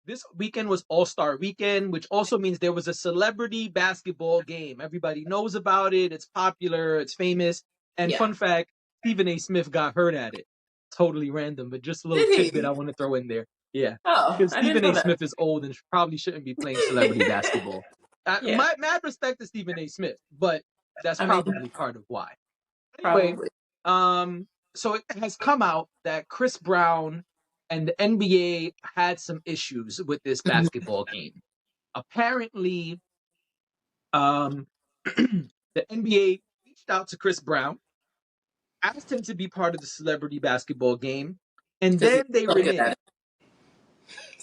this weekend was All-Star Weekend, which also means there was a celebrity basketball game. Everybody knows about it. It's popular. It's famous. And Yeah. fun fact, Stephen A. Smith got hurt at it. Totally random, but just a little Did tidbit I he? want to throw in there. Yeah, Oh, because I didn't Stephen know A. that. Smith is old and probably shouldn't be playing celebrity basketball. Yeah. My mad respect to Stephen A. Smith, but that's I mean, probably part of why. Anyway, probably. so it has come out that Chris Brown and the NBA had some issues with this Mhm. basketball game. Apparently, um, the NBA reached out to Chris Brown, asked him to be part of the celebrity basketball game, and Because he's then they so good at reneged. it.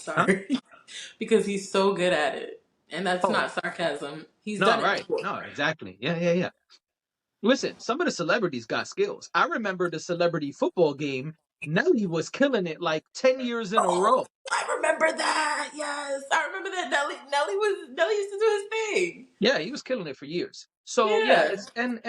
Huh? Sorry. Because he's so good at it. And that's Oh, not sarcasm. He's done no, it right. before. No, exactly. Yeah, yeah, yeah. Listen, some of the celebrities got skills. I remember the celebrity football game. Nelly was killing it like 10 years in a Oh, row. I remember that. Yes. I remember that Nelly used to do his thing. Yeah, he was killing it for years. So yeah, Yeah. it's and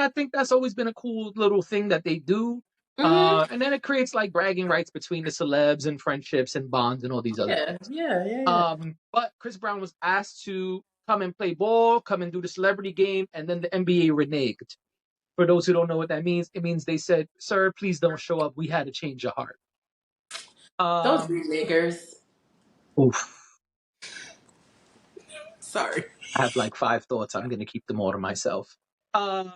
I think that's always been a cool little thing that they do. Hmm. And then it creates like bragging rights between the celebs and friendships and bonds and all these other Yeah. things. Yeah. Yeah. Yeah. But Chris Brown was asked to come and play ball, come and do the celebrity game, and then the NBA reneged. For those who don't know what that means, it means they said, "Sir, please don't show up. We had a change of heart." Those Um, three niggers. oof. Sorry. I have like 5 thoughts. I'm gonna keep them all to myself. Uh,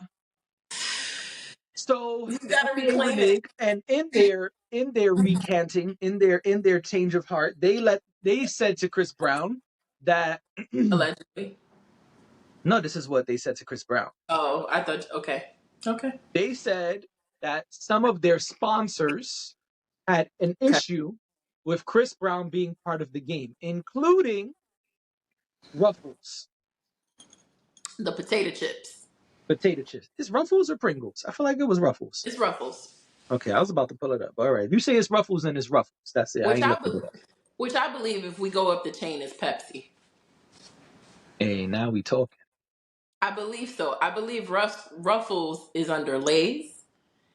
So You the gotta NBA reclaim it. reneged, and in their recanting, in their change of heart, they said to Chris Brown that Allegedly. no, this is what they said to Chris Brown. Oh, I thought. Okay. Okay. They said that some of their sponsors had an Okay. issue with Chris Brown being part of the game, including Ruffles, The potato chips. potato chips. Is Ruffles or Pringles? I feel like it was Ruffles. It's Ruffles. Okay, I was about to pull it up. All right, if you say it's Ruffles, then it's Ruffles. That's it. I Which ain't I looking be- it up. which I believe if we go up the chain is Pepsi. Hey, now we talking. I believe so. I believe Ruffles is under Lay's,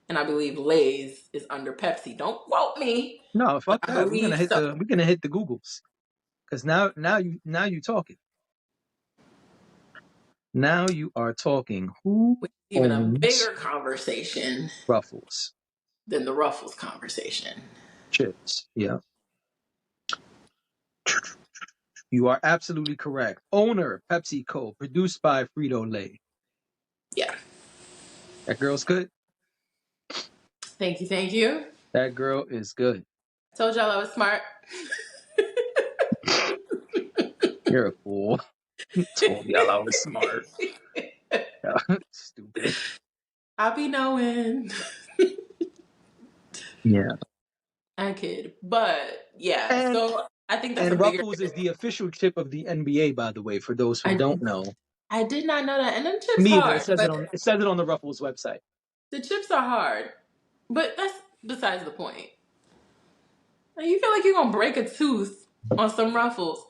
and I believe Lay's is under Pepsi. Don't quote me, No, but fuck I that. We're gonna believe hit so. the Googles because now you talking. Now you are talking. Who Which is even a owns bigger conversation Ruffles than the Ruffles conversation. chips? Yeah, you are absolutely correct. Owner PepsiCo, produced by Frito-Lay. Yeah. That girl's good. Thank you. Thank you. That girl is good. Told y'all I was smart. You're a fool. Told y'all I was smart. Stupid. I be knowing. Yeah. I kid. But yeah, And so I think that's a and bigger. Ruffles is the official chip of the NBA, by the way. For those who I don't know, I did not know that. And them chips me either. hard, but It says it on the Ruffles website. the chips are hard. But that's besides the point. Like, you feel like you're gonna break a tooth on some Ruffles.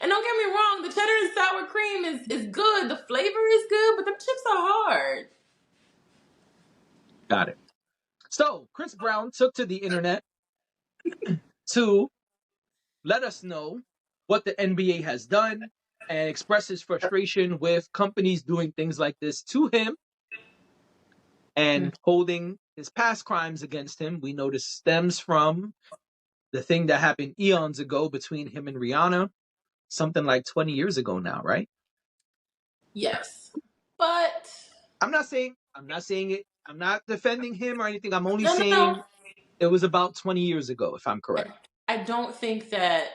And don't get me wrong, the cheddar and sour cream is good. The flavor is good, but them chips are hard. Got it. So Chris Brown took to the internet to let us know what the NBA has done and express his frustration with companies doing things like this to him and holding his past crimes against him. We know this stems from the thing that happened eons ago between him and Rihanna, something like 20 years ago now, right? Yes. But I'm not saying it. I'm not defending him or anything. I'm only no. saying it was about 20 years ago, if I'm correct. And I don't think that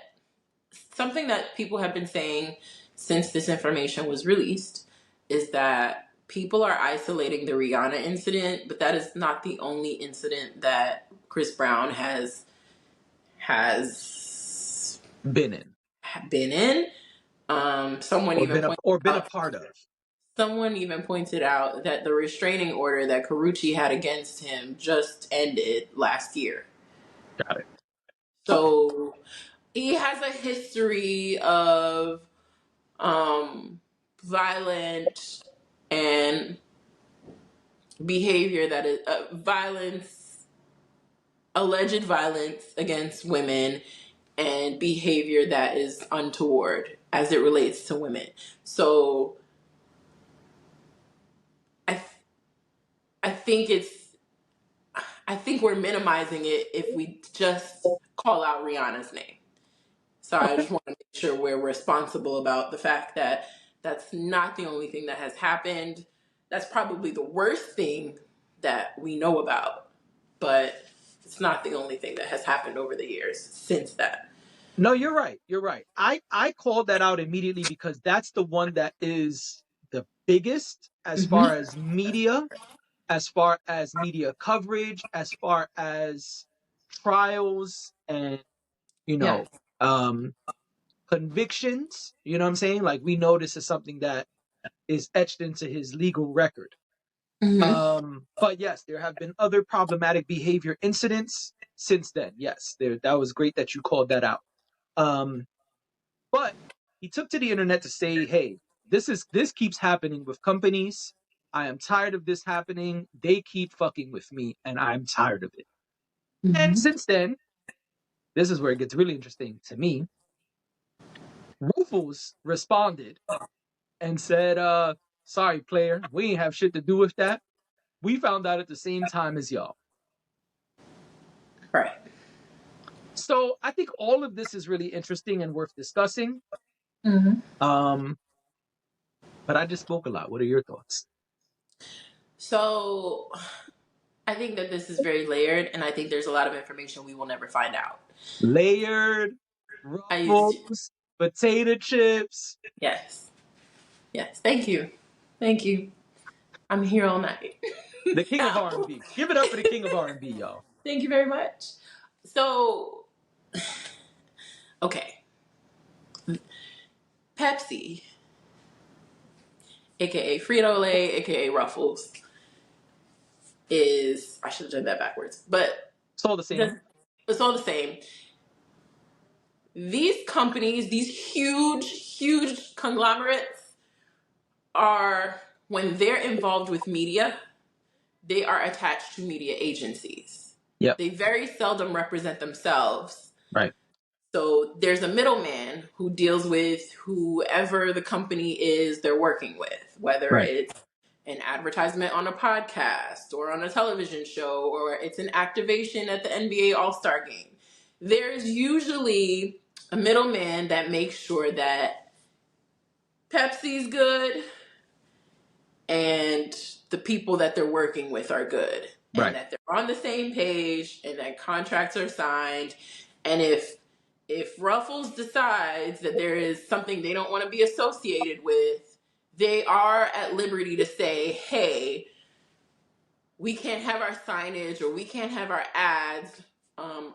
something that people have been saying since this information was released is that people are isolating the Rihanna incident, but that is not the only incident that Chris Brown has Been in been in. Someone or even been a pointed or been a out. part of. Someone even pointed out that the restraining order that Carucci had against him just ended last year. Got it. Okay. So he has a history of violent and behavior that is violence, alleged violence against women, and behavior that is untoward as it relates to women. So I I think it's I think we're minimizing it if we just call out Rihanna's name. So I Okay. just want to make sure we're responsible about the fact that that's not the only thing that has happened. That's probably the worst thing that we know about, but it's not the only thing that has happened over the years since that. No, you're right. You're right. I called that out immediately because that's the one that is the biggest Mm-hmm. as far as media coverage, as far as trials and, you Yeah. know, um convictions, you know what I'm saying? Like, we know this is something that is etched into his legal record. Mm-hmm. But yes, there have been other problematic behavior incidents since then. Yes, there, that was great that you called that out. Um, but he took to the internet to say, "Hey, this keeps happening with companies. I am tired of this happening. They keep fucking with me, and I'm tired of it." And Mm-hmm. since then, this is where it gets really interesting to me. Rufus responded and said, sorry, player, we ain't have shit to do with that. We found out at the same time as y'all." Right. So I think all of this is really interesting and worth discussing. Mm-hmm. Um, but I just spoke a lot. What are your thoughts? So I think that this is very layered, and I think there's a lot of information we will never find out. Layered, I used ruffles, potato chips. yes, yes. Thank you, thank you. I'm here all night. The king of Now, R&B. Give it up for the king of R&B, y'all. thank you very much. So, okay, Pepsi, aka Frito-Lay, aka Ruffles, is I should have done that backwards, but It's all the same. it's all the same. These companies, these huge conglomerates, are when they're involved with media, they are attached to media agencies. Yep. They very seldom represent themselves. Right. So there's a middleman who deals with whoever the company is they're working with, whether Right. it's an advertisement on a podcast or on a television show or it's an activation at the NBA All-Star game. There's usually a middleman that makes sure that Pepsi's good and the people that they're working with are good and Right. that they're on the same page and that contracts are signed. And if Ruffles decides that there is something they don't want to be associated with, they are at liberty to say, hey, we can't have our signage or we can't have our ads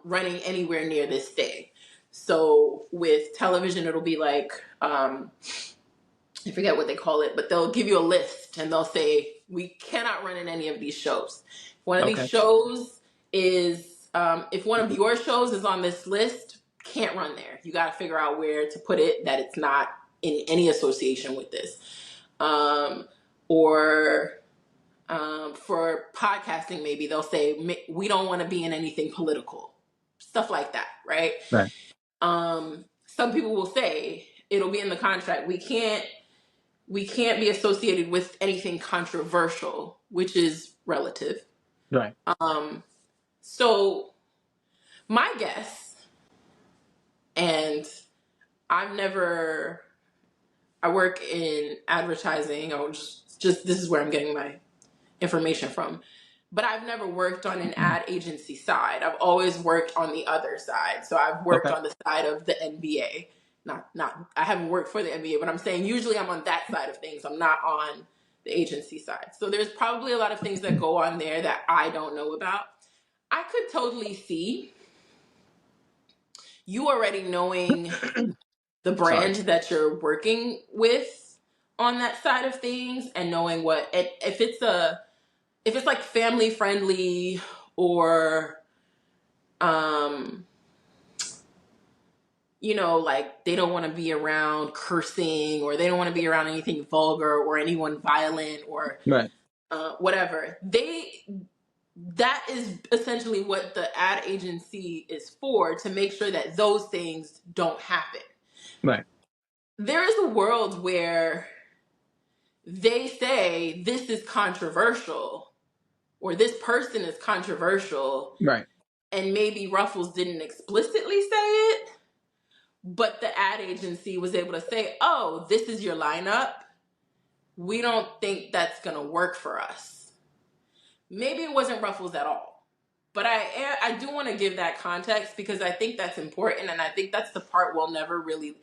running anywhere near this thing. So with television, it'll be like, I forget what they call it, but they'll give you a list and they'll say, we cannot run in any of these shows. One of these Okay. shows is, if one of your shows is on this list, can't run there. You got to figure out where to put it that it's not in any association with this. Or for podcasting, maybe they'll say, we don't want to be in anything political. Stuff like that, right? Right. Some people will say, it'll be in the contract, we can't be associated with anything controversial, which is relative. Right. So my guess, and I work in advertising. I just this is where I'm getting my information from. But I've never worked on an ad agency side. I've always worked on the other side. So I've worked Okay. on the side of the NBA. Not I haven't worked for the NBA, but I'm saying usually I'm on that side of things. I'm not on the agency side. So there's probably a lot of things that go on there that I don't know about. I could totally see you already knowing the Sorry. brand that you're working with on that side of things and knowing if it's like family friendly or um like they don't want to be around cursing or they don't want to be around anything vulgar or anyone violent or Right. whatever, that is essentially what the ad agency is for, to make sure that those things don't happen. Right. There is a world where they say this is controversial or this person is controversial, Right. and maybe Ruffles didn't explicitly say it, but the ad agency was able to say, oh, this is your lineup. We don't think that's going to work for us. Maybe it wasn't Ruffles at all. But I do want to give that context because I think that's important, and I think that's the part we'll never really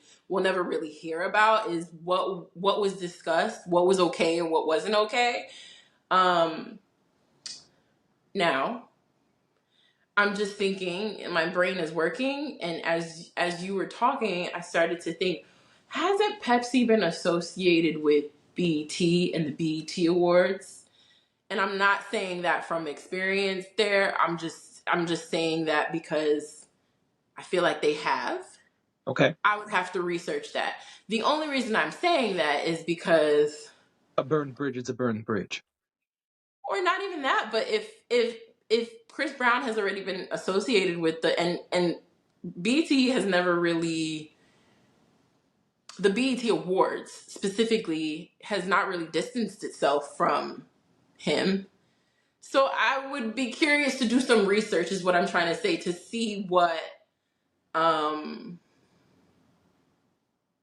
hear about, is what was discussed, what was okay and what wasn't okay. Now I'm just thinking, and my brain is working, and as you were talking, I started to think, hasn't Pepsi been associated with BET and the BET Awards? And I'm not saying that from experience there. I'm just saying that because I feel like they have. Okay. I would have to research that. The only reason I'm saying that is because, A burned bridge is a burned bridge. or not even that, but if Chris Brown has already been associated with and BET has never really, the BET Awards specifically has not really distanced itself from him. So I would be curious to do some research, is what I'm trying to say, to see what,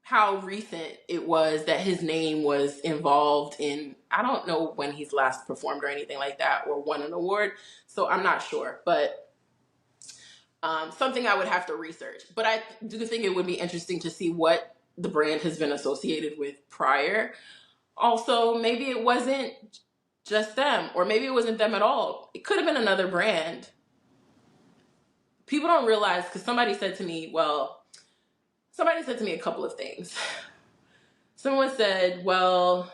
how recent it was that his name was involved in. I don't know when he's last performed or anything like that or won an award. So I'm not sure, but something I would have to research. But I do think it would be interesting to see what the brand has been associated with prior. Also, maybe it wasn't just them, or maybe it wasn't them at all. It could have been another brand. People don't realize, because somebody said to me a couple of things. Someone said, well,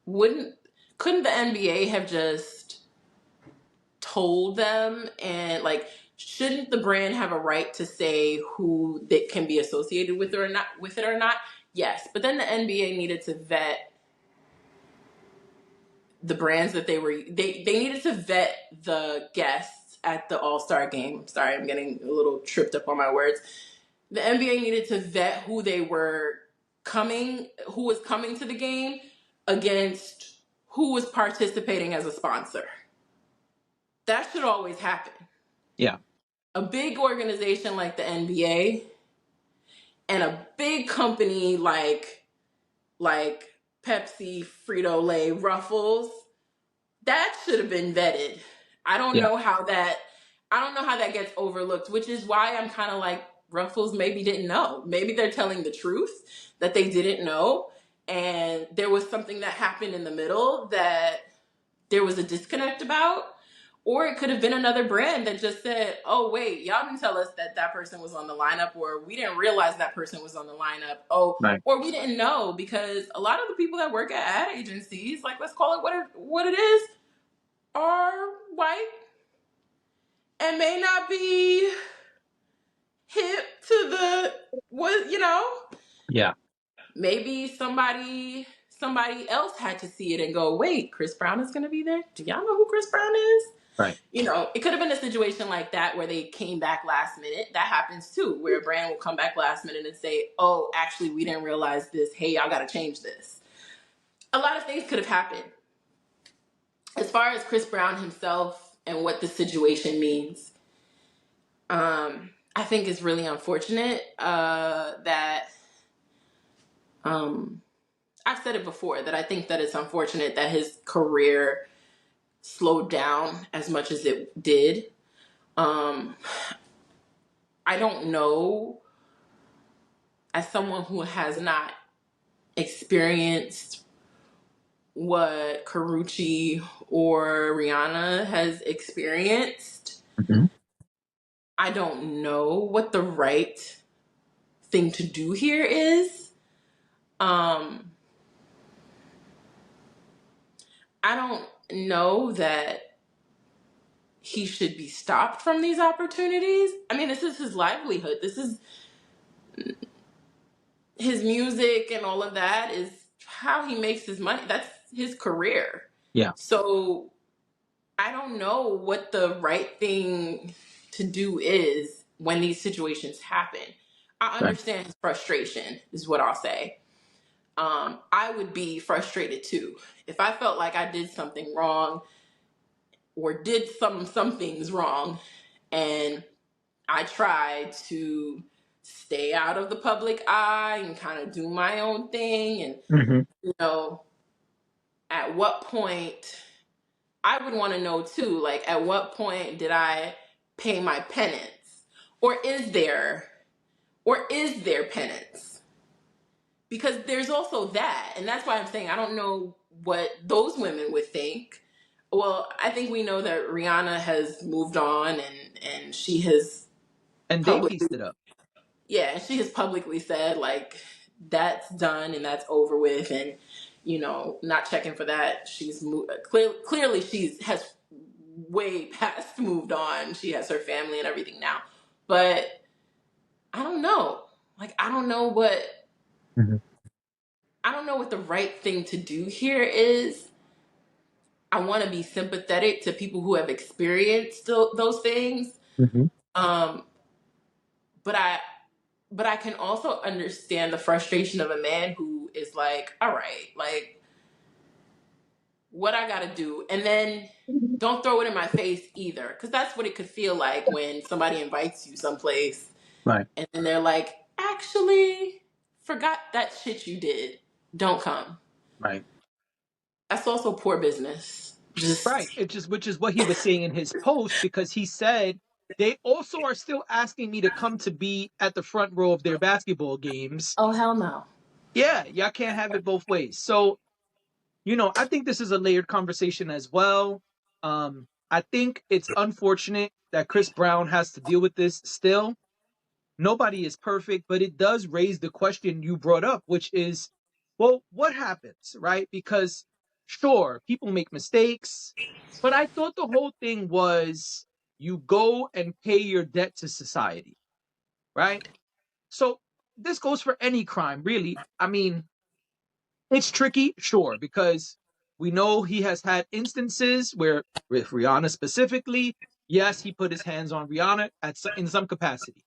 couldn't the NBA have just told them, and like, shouldn't the brand have a right to say who they can be associated with or not? Yes, but then the NBA needed to vet the brands that they needed to vet the guests at the All-Star game. Sorry, I'm getting a little tripped up on my words. The NBA needed to vet who was coming to the game against who was participating as a sponsor. That should always happen. Yeah. A big organization like the NBA and a big company like Pepsi, Frito-Lay, Ruffles, that should have been vetted. I don't know how that gets overlooked, which is why I'm kind of like, Ruffles maybe didn't know. Maybe they're telling the truth that they didn't know, and there was something that happened in the middle that there was a disconnect about. Or it could have been another brand that just said, oh, wait, y'all didn't tell us that person was on the lineup, or we didn't realize that person was on the lineup. Oh, Right. or we didn't know, because a lot of the people that work at ad agencies, like, let's call it what it is, are white and may not be hip to the, Yeah. maybe somebody else had to see it and go, wait, Chris Brown is going to be there? Do y'all know who Chris Brown is? Right. It could have been a situation like that where they came back last minute. That happens too, where a brand will come back last minute and say, oh, actually, we didn't realize this. Hey, y'all got to change this. A lot of things could have happened. As far as Chris Brown himself and what the situation means, I think it's really unfortunate that I've said it before, that I think that it's unfortunate that his career slowed down as much as it did. I don't know, as someone who has not experienced what Karrueche or Rihanna has experienced, Mm-hmm. I don't know what the right thing to do here is. I don't know that he should be stopped from these opportunities. I mean, this is his livelihood. This is his music, and all of that is how he makes his money. That's his career. Yeah. So I don't know what the right thing to do is when these situations happen. I Right. understand his frustration, is what I'll say. I would be frustrated too. If I felt like I did something wrong or did some things wrong and I tried to stay out of the public eye and kind of do my own thing, and Hmm. you know, at what point I would want to know too, like at what point did I pay my penance? Or is there penance? Because there's also that, and that's why I'm saying I don't know what those women would think. Well, I think we know that Rihanna has moved on, and she has And they publicly, pieced it up. yeah, she has publicly said like that's done and that's over with, and not checking for that. She's clearly she's has way past moved on. She has her family and everything now, but I don't know. Like Hmm. I don't know what the right thing to do here is. I want to be sympathetic to people who have experienced those things, Hmm. um, but I can also understand the frustration of a man who is like, all right, like what I got to do, and then don't throw it in my face either, because that's what it could feel like when somebody invites you someplace Right. and then they're like, actually, forgot that shit you did. Don't come. Right. That's also poor business. Right. Just, It's just which is what he was saying in his post because he said they also are still asking me to come to be at the front row of their basketball games. oh, hell no. Yeah, y'all can't have it both ways. So, I think this is a layered conversation as well. I think it's unfortunate that Chris Brown has to deal with this still. Nobody is perfect, but it does raise the question you brought up, which is, well, what happens, right? Because sure, people make mistakes, but I thought the whole thing was you go and pay your debt to society, right? So this goes for any crime, really. I mean, it's tricky, sure, because we know he has had instances where, with Rihanna specifically, yes, he put his hands on Rihanna in some capacity.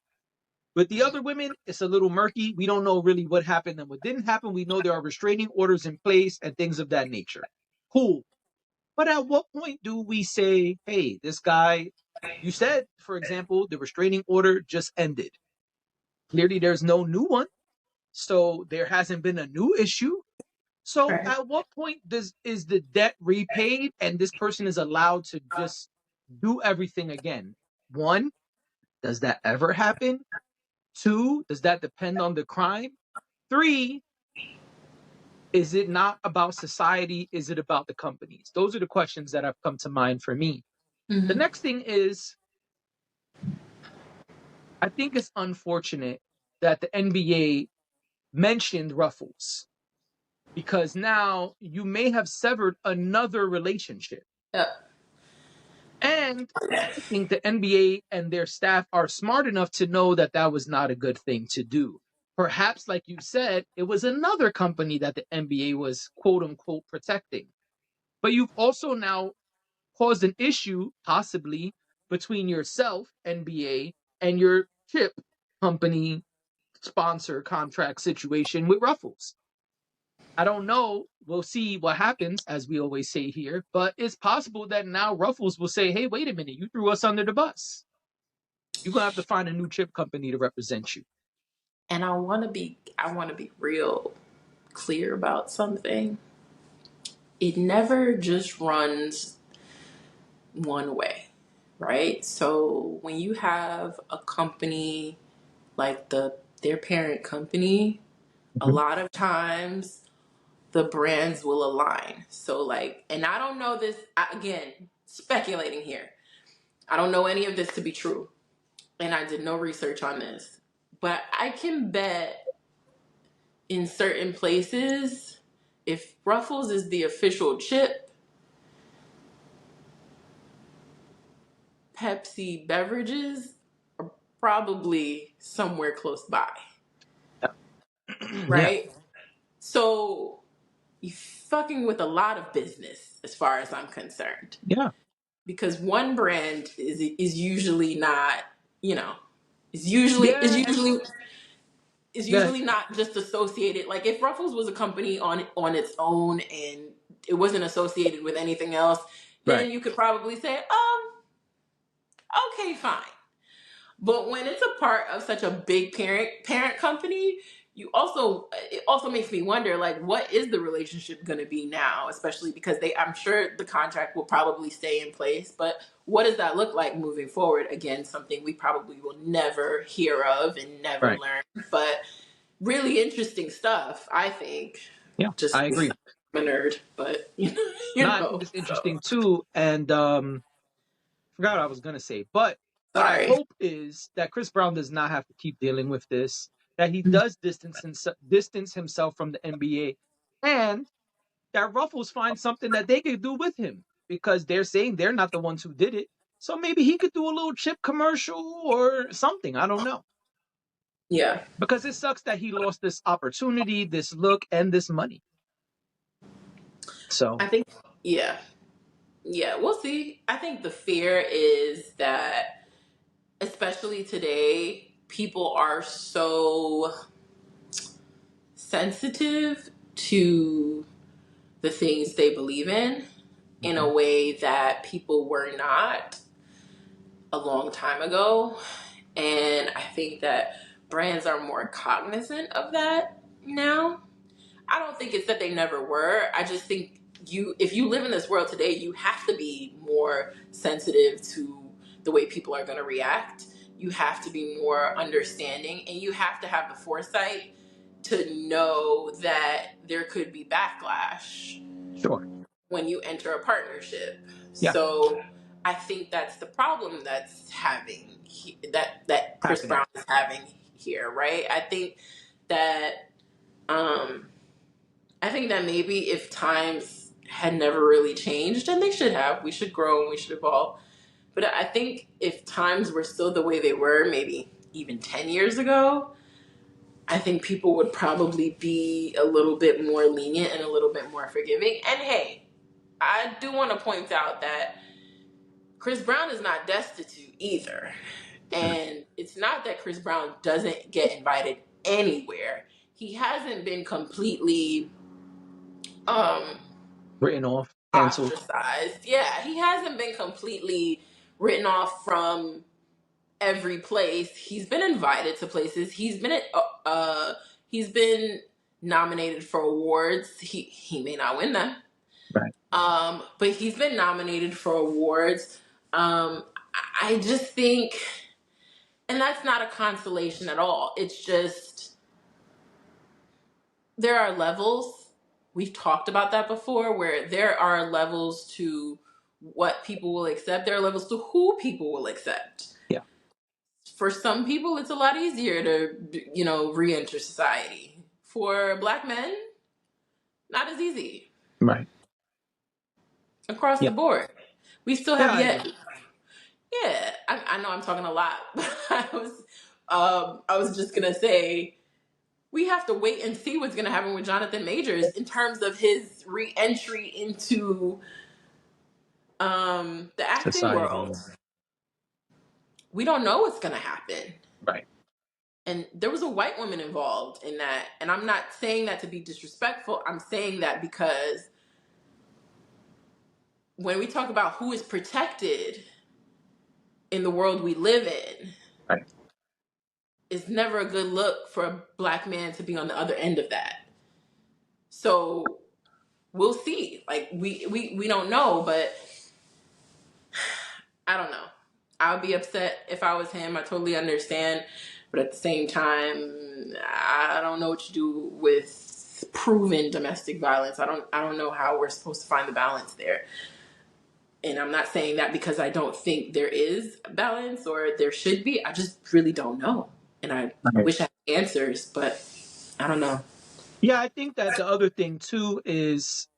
With the other women, it's a little murky. We don't know really what happened and what didn't happen. We know there are restraining orders in place and things of that nature. Cool. But at what point do we say, hey, this guy, you said, for example, the restraining order just ended. Clearly, there's no new one. So there hasn't been a new issue. So Right. at what point is the debt repaid and this person is allowed to just do everything again? One, does that ever happen? Two, does that depend on the crime? Three, is it not about society? Is it about the companies? Those are the questions that have come to mind for me. The Mm-hmm. next thing is, I think it's unfortunate that the NBA mentioned Ruffles because now you may have severed another relationship. Yep. And I think the NBA and their staff are smart enough to know that that was not a good thing to do. Perhaps, like you said, it was another company that the NBA was quote unquote protecting. But you've also now caused an issue, possibly, between yourself, NBA, and your chip company sponsor contract situation with Ruffles. I don't know. We'll see what happens, as we always say here. But it's possible that now Ruffles will say, hey, wait a minute, you threw us under the bus. You're going to have to find a new chip company to represent you. And I want to be real clear about something. It never just runs one way, right? So when you have a company like their parent company, a Mhm. lot of times the brands will align. So like, and I don't know this, again, speculating here. I don't know any of this to be true, and I did no research on this. But I can bet in certain places, if Ruffles is the official chip, Pepsi beverages are probably somewhere close by, Yeah. right? So you fucking with a lot of business as far as I'm concerned. Yeah. because one brand is usually not, you know, is usually is Yeah, and usually is yeah, usually not just associated. Like if Ruffles was a company on its own and it wasn't associated with anything else, right, then you could probably say, okay, fine. But when it's a part of such a big parent company, it also makes me wonder, like, what is the relationship going to be now? Especially because I'm sure the contract will probably stay in place, but what does that look like moving forward? Again, something we probably will never hear of and never right. learn. But really interesting stuff, I think. Yeah, Just I agree. I'm a nerd, but No, you I think know. it's So interesting too, and forgot what I was gonna say. But what I sorry. hope is that Chris Brown does not have to keep dealing with this. That he does distance himself from the NBA, and that Ruffles finds something that they could do with him because they're saying they're not the ones who did it. So maybe he could do a little chip commercial or something. I don't know. Yeah, Because it sucks that he lost this opportunity, this look, and this money. So I think. Yeah, yeah. We'll see. I think the fear is that, especially today, people are so sensitive to the things they believe in a mhm, way that people were not a long time ago. And I think that brands are more cognizant of that now. I don't think it's that they never were. I just think if you live in this world today, you have to be more sensitive to the way people are going to react. You have to be more understanding, and you have to have the foresight to know that there could be backlash sure. when you enter a partnership. Yeah, So I think that's the problem that Chris happening. Brown is having here, right? That um I think that maybe if times had never really changed, and they should have, we should grow and we should evolve. But I think if times were still the way they were, maybe even 10 years ago, I think people would probably be a little bit more lenient and a little bit more forgiving. And hey, I do want to point out that Chris Brown is not destitute either. Mm. And it's not that Chris Brown doesn't get invited anywhere. He hasn't been completely um Written off, canceled. ostracized. Yeah, he hasn't been completely written off from every place. He's been invited to places. He's been nominated for awards. He may not win them. Right. But he's been nominated for awards. I just think, and that's not a consolation at all. It's just there are levels. We've talked about that before, where there are levels to what people will accept. There are levels to who people will accept. Yeah. For some people, it's a lot easier to, re-enter society. For Black men, not as easy Right. across Yeah. the board. We still Yeah, have I agree. yet. Yeah, I know I'm talking a lot, but I was just gonna say we have to wait and see what's gonna happen with Jonathan Majors in terms of his re-entry into the acting world. Society. We don't know what's gonna happen. Right. And there was a white woman involved in that. And I'm not saying that to be disrespectful. I'm saying that because when we talk about who is protected in the world we live in, Right. it's never a good look for a Black man to be on the other end of that. So we'll see. Like we don't know, but I don't know. I would be upset if I was him. I totally understand. But at the same time, I don't know what you do with proven domestic violence. I don't know how we're supposed to find the balance there. And I'm not saying that because I don't think there is balance or there should be. I just really don't know. And I Right. wish I had answers, but I don't know. Yeah, I think that the other thing too is,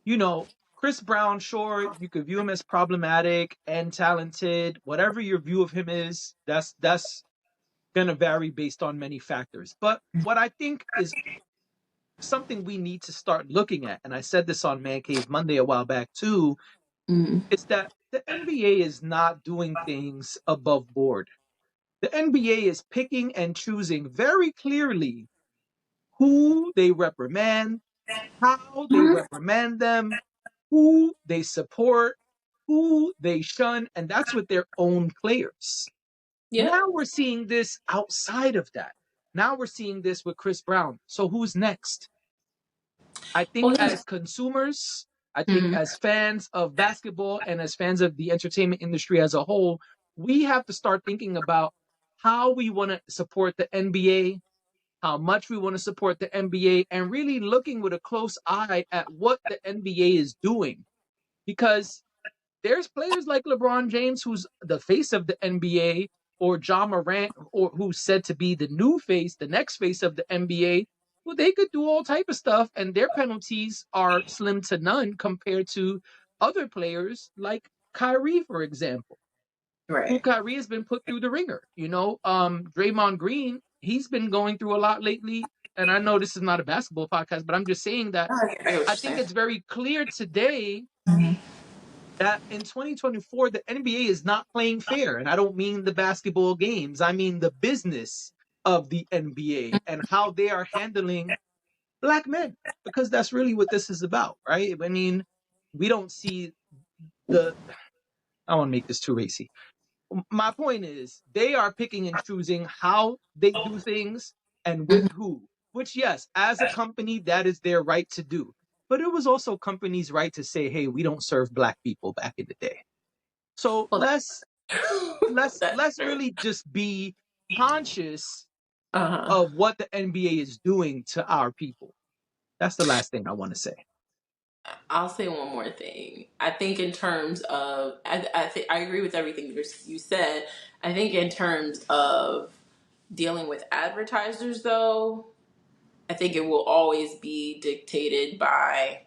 you know, Chris Brown, sure, you could view him as problematic and talented. Whatever your view of him is, that's gonna vary based on many factors. But what I think is something we need to start looking at, and I said this on Man Cave Monday a while back too, Mm-hmm. is that the NBA is not doing things above board. The NBA is picking and choosing very clearly who they reprimand, how they reprimand them, who they support, who they shun, and that's with their own players. Yep. Now we're seeing this outside of that. Now we're seeing this with Chris Brown. So who's next? I think Well, as consumers, I think mm-hmm. as fans of basketball and as fans of the entertainment industry as a whole, we have to start thinking about how we want to support the NBA, how much we want to support the NBA, and really looking with a close eye at what the NBA is doing. Because there's players like LeBron James, who's the face of the NBA, or John Morant, or who's said to be the new face, the next face of the NBA. Well, they could do all type of stuff, and their penalties are slim to none compared to other players like Kyrie, for example, who Right. Kyrie has been put through the ringer. Draymond Green, he's been going through a lot lately. And I know this is not a basketball podcast, but I'm just saying that I get what I you're think saying. it's very clear today Mm-hmm. that in 2024, the NBA is not playing fair. And I don't mean the basketball games, I mean the business of the NBA and how they are handling black men, because that's really what this is about, right? I mean, we don't see the, I don't want to make this too racy. My point is, they are picking and choosing how they do things and with who, which, yes, as a company, that is their right to do. But it was also companies' right to say, hey, we don't serve black people back in the day. So Well, that's let's true. really just be conscious Uh-huh. of what the NBA is doing to our people. That's the last thing I want to say. I'll say one more thing. I think in terms of, I think I agree with everything you said. I think in terms of dealing with advertisers, though, I think it will always be dictated by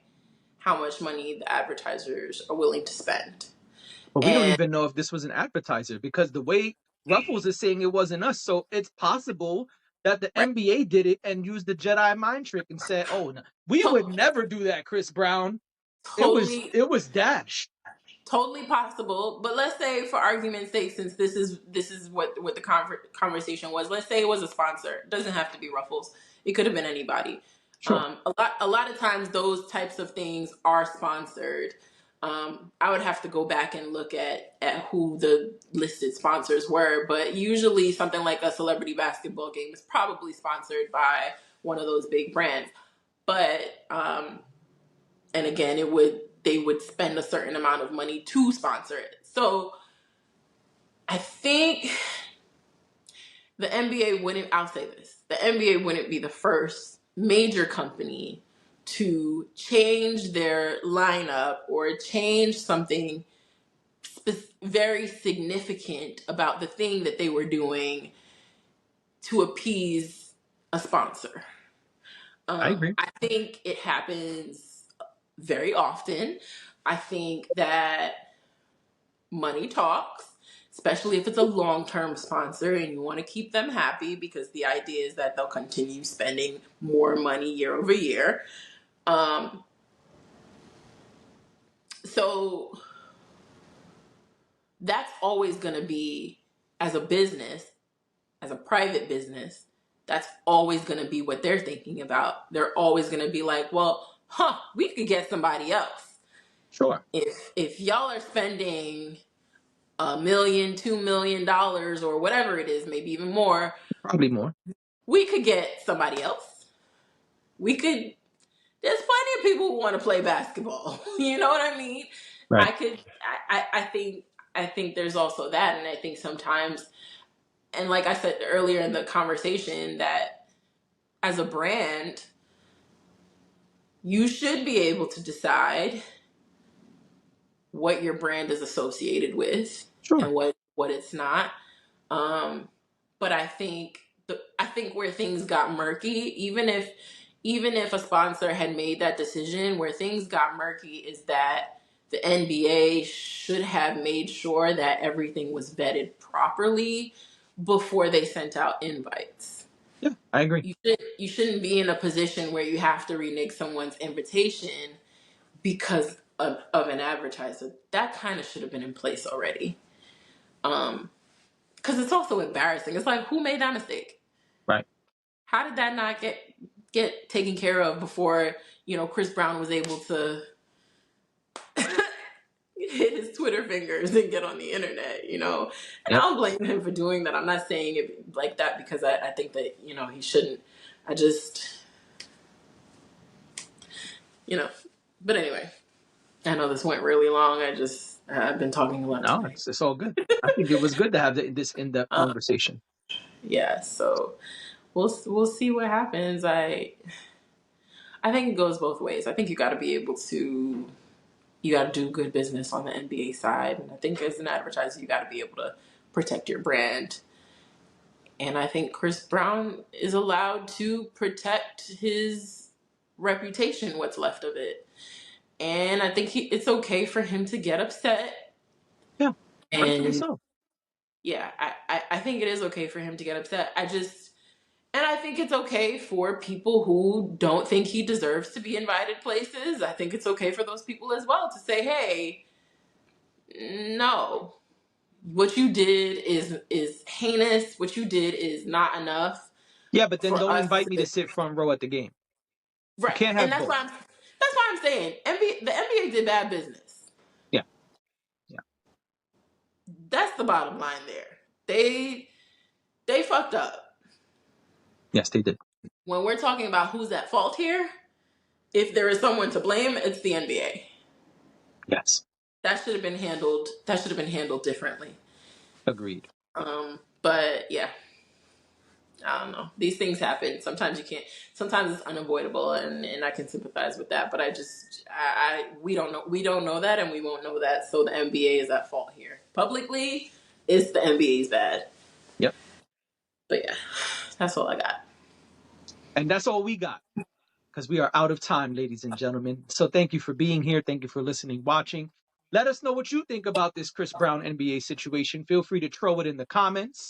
how much money the advertisers are willing to spend. But we don't And even know if this was an advertiser, because the way Ruffles is saying it wasn't us. So it's possible that the right, NBA did it and used the Jedi mind trick and said, "Oh, no, we would to- never do that, Chris Brown. totally It was Dash." totally possible. But let's say, for argument's sake, since this is what the conversation was, let's say it was a sponsor. It doesn't have to be Ruffles. It could have been anybody. Sure, A lot of times those types of things are sponsored. I would have to go back and look at who the listed sponsors were, but usually something like a celebrity basketball game is probably sponsored by one of those big brands. But and again, they would spend a certain amount of money to sponsor it. So I think the NBA wouldn't. I'll say this: the NBA wouldn't be the first major company to change their lineup or change something very significant about the thing that they were doing to appease a sponsor. I agree. I think it happens very often. I think that money talks, especially if it's a long term sponsor and you want to keep them happy because the idea is that they'll continue spending more money year over year. Um, so that's always going to be, as a business, as a private business, that's always going to be what they're thinking about. They're always going to be like, well, we could get somebody else. Sure, If y'all are spending $1 million, $2 million, or whatever it is, maybe even more, probably more. we could get somebody else. We could. There's plenty of people who want to play basketball. You know what I mean? Right. I could. I think there's also that, and I think sometimes, and like I said earlier in the conversation, that as a brand, you should be able to decide what your brand is associated with Sure. and what it's not. Um, but I think where things got murky, even if a sponsor had made that decision, where things got murky is that the NBA should have made sure that everything was vetted properly before they sent out invites. Yeah, I agree. You shouldn't be in a position where you have to renege someone's invitation because of an advertiser, that kind of should have been in place already. Because it's also embarrassing. It's like, who made that mistake? Right. How did that not get taken care of before, Chris Brown was able to hit his Twitter fingers and get on the internet, And I Yep. don't blame him for doing that. I'm not saying it like that because I think that, he shouldn't. I just, but anyway, I know this went really long. I've been talking a lot No, tonight. it's all good. I think it was good to have this in-depth Um, conversation. yeah, so we'll see what happens. I think it goes both ways. I think you got to be able to, you got to do good business on the NBA side. And I think as an advertiser, you got to be able to protect your brand. And I think Chris Brown is allowed to protect his reputation, what's left of it. And I think it's okay for him to get upset. Yeah, rightfully And so. yeah, I think it is okay for him to get upset. And I think it's okay for people who don't think he deserves to be invited places. I think it's okay for those people as well to say, hey, no, what you did is heinous. What you did is not enough Yeah, but then for don't us invite me to to, sit front row at the game. You right. can't And have both. that's why I'm saying the NBA did bad business. Yeah. Yeah. That's the bottom line there. They fucked up. Yes, they did. When we're talking about who's at fault here, if there is someone to blame, it's the NBA. Yes. That should have been handled. That should have been handled differently. Agreed. But yeah, I don't know. These things happen. Sometimes you can't. Sometimes it's unavoidable, and I can sympathize with that. But we don't know. We don't know that, and we won't know that. So the NBA is at fault here. Publicly, it's the NBA's bad. Yep. But yeah, that's all I got. And that's all we got, because we are out of time, ladies and gentlemen. So thank you for being here. Thank you for listening, watching. Let us know what you think about this Chris Brown NBA situation. Feel free to throw it in the comments.